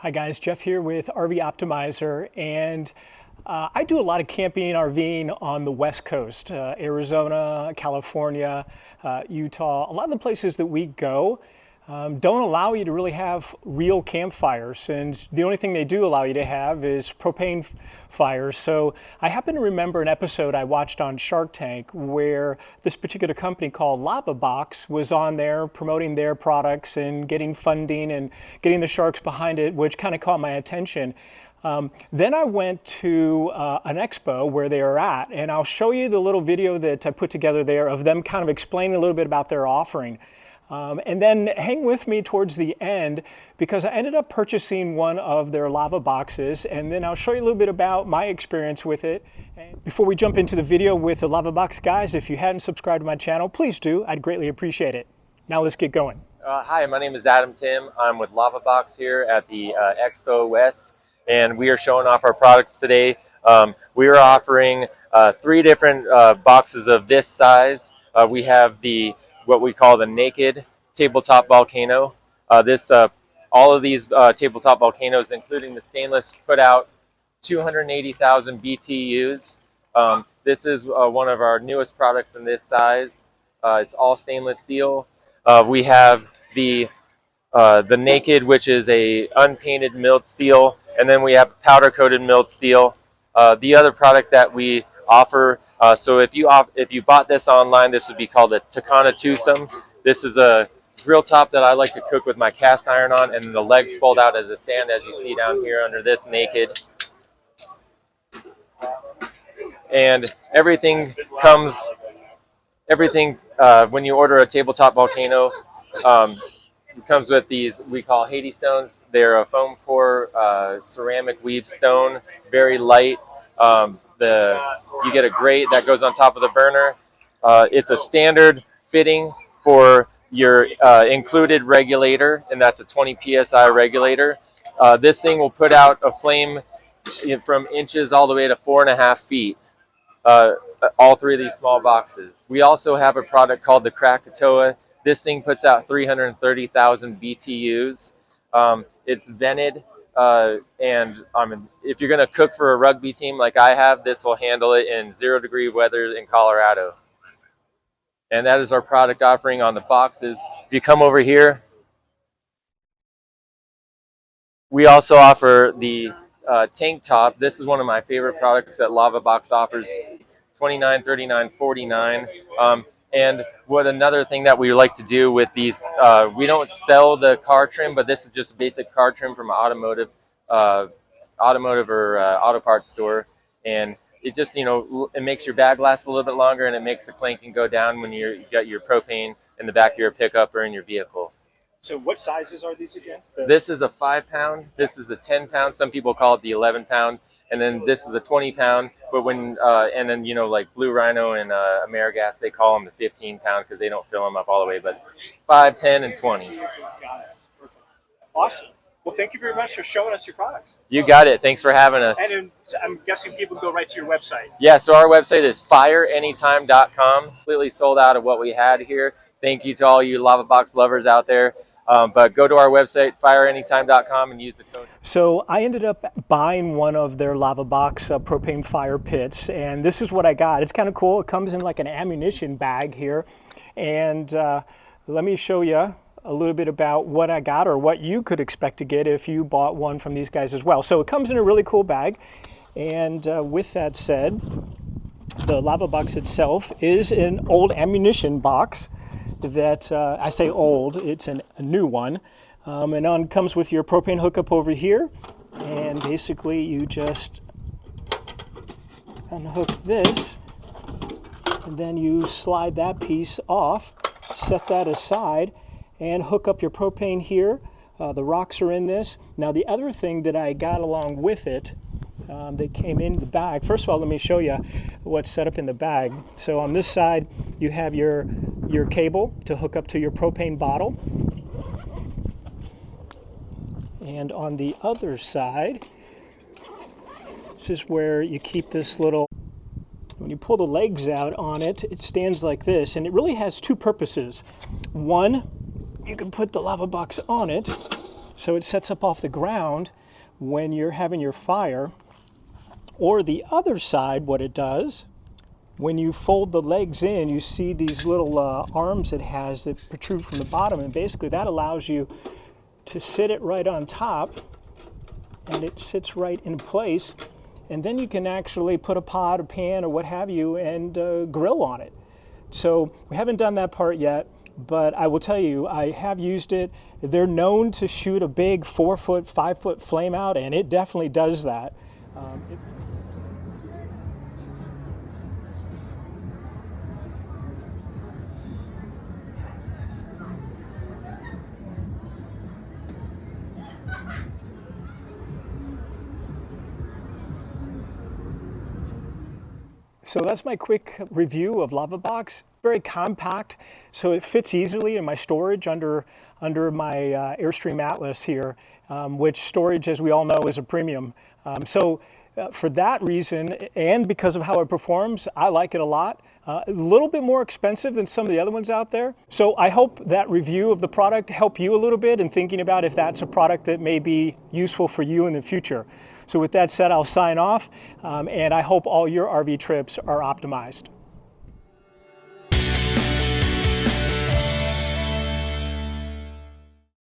Hi guys, Jeff here with RV Optimizer, and I do a lot of camping and RVing on the West Coast, Arizona, California, Utah. A lot of the places that we go don't allow you to really have real campfires, and the only thing they do allow you to have is propane fires. So I happen to remember an episode I watched on Shark Tank where this particular company called Lavabox was on there promoting their products and getting funding and getting the sharks behind it, which kind of caught my attention. Then I went to an expo where they are at, and I'll show you the little video that I put together there of them kind of explaining a little bit about their offering. And then hang with me towards the end because I ended up purchasing one of their lava boxes, and then I'll show you a little bit about my experience with it. And before we jump into the video with the lava box, guys, if you hadn't subscribed to my channel, please do. I'd greatly appreciate it. Now let's get going. Hi, my name is Adam Tim. I'm with Lavabox here at the Expo West, and we are showing off our products today. We are offering 3 different boxes of this size. We have what we call the naked tabletop volcano. All of these tabletop volcanoes, including the stainless, put out 280,000 BTUs. This is one of our newest products in this size. It's all stainless steel. We have the naked, which is a unpainted milled steel, and then we have powder coated milled steel. The other product that we offer, so if you bought this online, this would be called a Takana Twosome. This is a grill top that I like to cook with my cast iron on, and the legs fold out as a stand, as you see down here under this naked. And everything when you order a tabletop volcano, it comes with these we call Haiti stones. They're a foam core ceramic weave stone, very light. You get a grate that goes on top of the burner. It's a standard fitting for your included regulator, and that's a 20 psi regulator. This thing will put out a flame from inches all the way to 4.5 feet. All 3 of these small boxes. We also have a product called the Krakatoa. This thing puts out 330,000 BTUs. It's vented, and if you're going to cook for a rugby team like I have, this will handle it in 0-degree weather in Colorado. And that is our product offering on the boxes. If you come over here, we also offer the tank top. This is one of my favorite products that Lavabox offers. $29, $39, $49. And another thing that we like to do with these, we don't sell the car trim, but this is just basic car trim from an automotive or auto parts store, and it just it makes your bag last a little bit longer, and it makes the clanking go down when you got your propane in the back of your pickup or in your vehicle. So what sizes are these again? This is a 5-pound. This is a 10-pound. Some people call it the 11-pound. And then this is a 20-pound. But and then like Blue Rhino and Amerigas, they call them the 15-pound because they don't fill them up all the way. But 5, 10, and 20. Got it. Perfect. Awesome. Well, thank you very much for showing us your products. You got it. Thanks for having us. And I'm guessing people go right to your website. Yeah. So our website is fireanytime.com. Completely sold out of what we had here. Thank you to all you Lavabox lovers out there. But go to our website, fireanytime.com, and use the code. So I ended up buying one of their Lavabox propane fire pits, and this is what I got. It's kind of cool. It comes in like an ammunition bag here. And let me show you a little bit about what I got, or what you could expect to get if you bought one from these guys as well. So it comes in a really cool bag. And with that said, the Lavabox itself is an old ammunition box. That I say old, it's a new one, and on comes with your propane hookup over here, and basically you just unhook this, and then you slide that piece off, set that aside, and hook up your propane here. The rocks are in this. Now the other thing that I got along with it, that came in the bag. First of all, let me show you what's set up in the bag. So on this side, you have your cable to hook up to your propane bottle. And on the other side, this is where you keep this little, when you pull the legs out on it, it stands like this. And it really has 2 purposes. One, you can put the Lavabox on it, so it sets up off the ground when you're having your fire. Or the other side, what it does, when you fold the legs in, you see these little arms it has that protrude from the bottom, and basically that allows you to sit it right on top, and it sits right in place, and then you can actually put a pot, a pan, or what have you, and grill on it. So we haven't done that part yet, but I will tell you, I have used it. They're known to shoot a big 4-foot, 5-foot flame out, and it definitely does that. So that's my quick review of Lavabox. Very compact, so it fits easily in my storage under my Airstream Atlas here, which storage, as we all know, is a premium. For that reason, and because of how it performs, I like it a lot. A little bit more expensive than some of the other ones out there. So I hope that review of the product helped you a little bit in thinking about if that's a product that may be useful for you in the future. So with that said, I'll sign off, and I hope all your RV trips are optimized.